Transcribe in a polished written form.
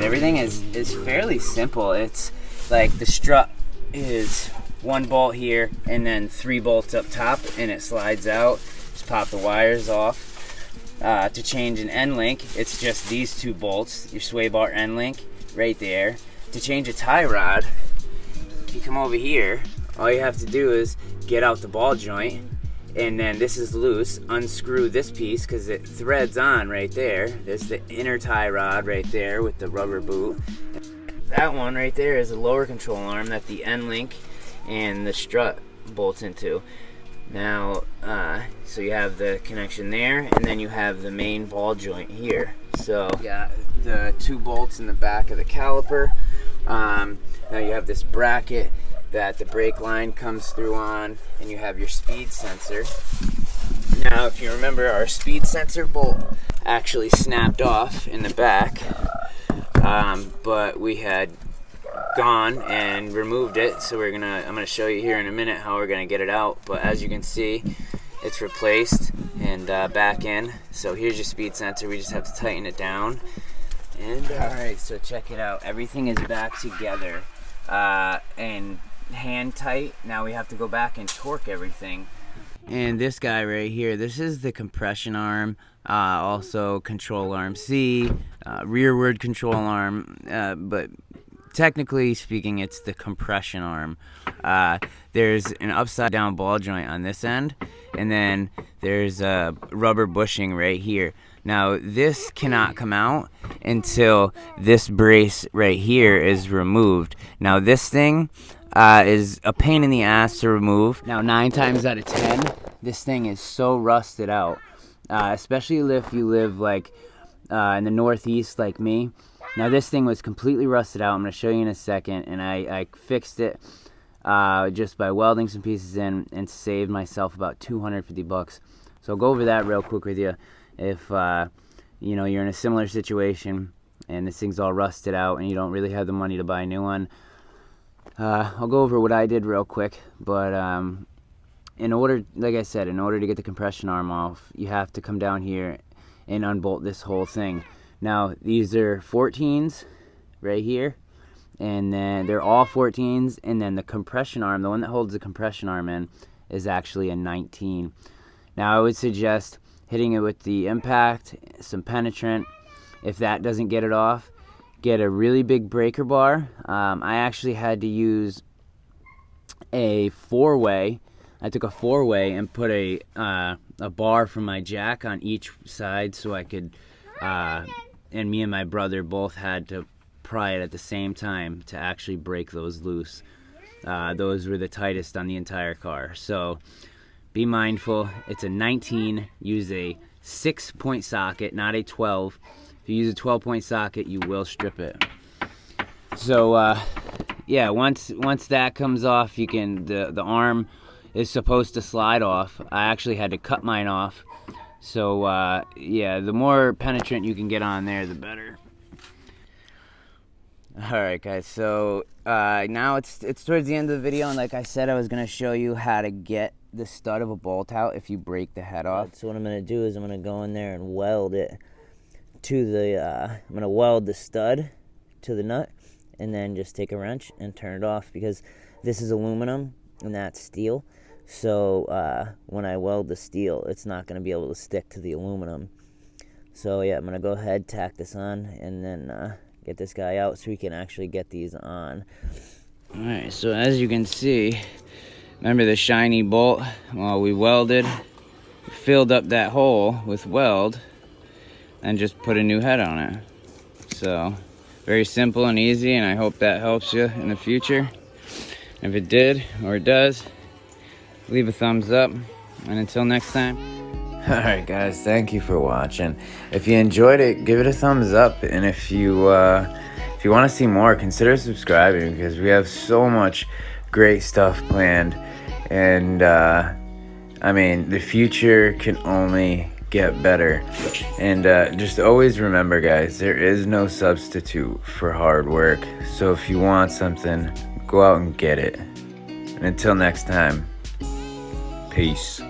Everything is fairly simple. It's like the strut is 1 bolt here and then 3 bolts up top, and it slides out. Just pop the wires off. To change an end link, it's just these 2 bolts, your sway bar end link right there. To change a tie rod, if you come over here, all you have to do is get out the ball joint, and then this is loose. Unscrew this piece because it threads on right there. There's the inner tie rod right there with the rubber boot. That one right there is a lower control arm that the end link and the strut bolts into. Now, so you have the connection there, and then you have the main ball joint here. So you got the 2 bolts in the back of the caliper. Now you have this bracket that the brake line comes through on, and you have your speed sensor. Now, if you remember, our speed sensor bolt actually snapped off in the back, but we had gone and removed it, so I'm gonna show you here in a minute how we're gonna get it out. But as you can see, it's replaced and back in. So here's your speed sensor. We just have to tighten it down. And all right, so check it out. Everything is back together and hand tight. Now we have to go back and torque everything. And this guy right here, this is the compression arm, also control arm C, rearward control arm, but technically speaking, it's the compression arm. There's an upside down ball joint on this end, and then there's a rubber bushing right here. Now this cannot come out until this brace right here is removed. Now this thing is a pain in the ass to remove. Now 9 times out of 10, this thing is so rusted out, especially if you live like in the Northeast like me. Now this thing was completely rusted out. I'm going to show you in a second, and I fixed it just by welding some pieces in and saved myself about 250 bucks. So I'll go over that real quick with you. If you know, you're in a similar situation and this thing's all rusted out and you don't really have the money to buy a new one, I'll go over what I did real quick. But in order, like I said, in order to get the compression arm off, you have to come down here and unbolt this whole thing. Now these are 14s right here, and then they're all 14s, and then the compression arm, the one that holds the compression arm in, is actually a 19. Now I would suggest hitting it with the impact, some penetrant. If that doesn't get it off, get a really big breaker bar. I actually had to use a 4-way. I took a 4-way and put a bar from my jack on each side, so I could, and me and my brother both had to pry it at the same time to actually break those loose. Those were the tightest on the entire car. So be mindful. It's a 19. Use a 6-point socket, not a 12. If you use a 12-point socket, you will strip it. So yeah, once that comes off, you can, the arm is supposed to slide off. I actually had to cut mine off. So yeah, the more penetrant you can get on there, the better. Alright guys, so now it's towards the end of the video, and like I said, I was going to show you how to get the stud of a bolt out if you break the head off. So what I'm going to do is I'm going to go in there and weld it to the, I'm going to weld the stud to the nut, and then just take a wrench and turn it off, because this is aluminum and that's steel. So when I weld the steel, it's not going to be able to stick to the aluminum. So yeah, I'm going to go ahead, tack this on, and then get this guy out so we can actually get these on. Alright, so as you can see, remember the shiny bolt? Well, we welded, filled up that hole with weld, and just put a new head on it. So very simple and easy, and I hope that helps you in the future. If it did, or it does, leave a thumbs up, and until next time. Alright guys, thank you for watching. If you enjoyed it, give it a thumbs up, and if you want to see more, consider subscribing, because we have so much great stuff planned. And I mean, the future can only get better. And just always remember guys, there is no substitute for hard work. So if you want something, go out and get it. And until next time, peace.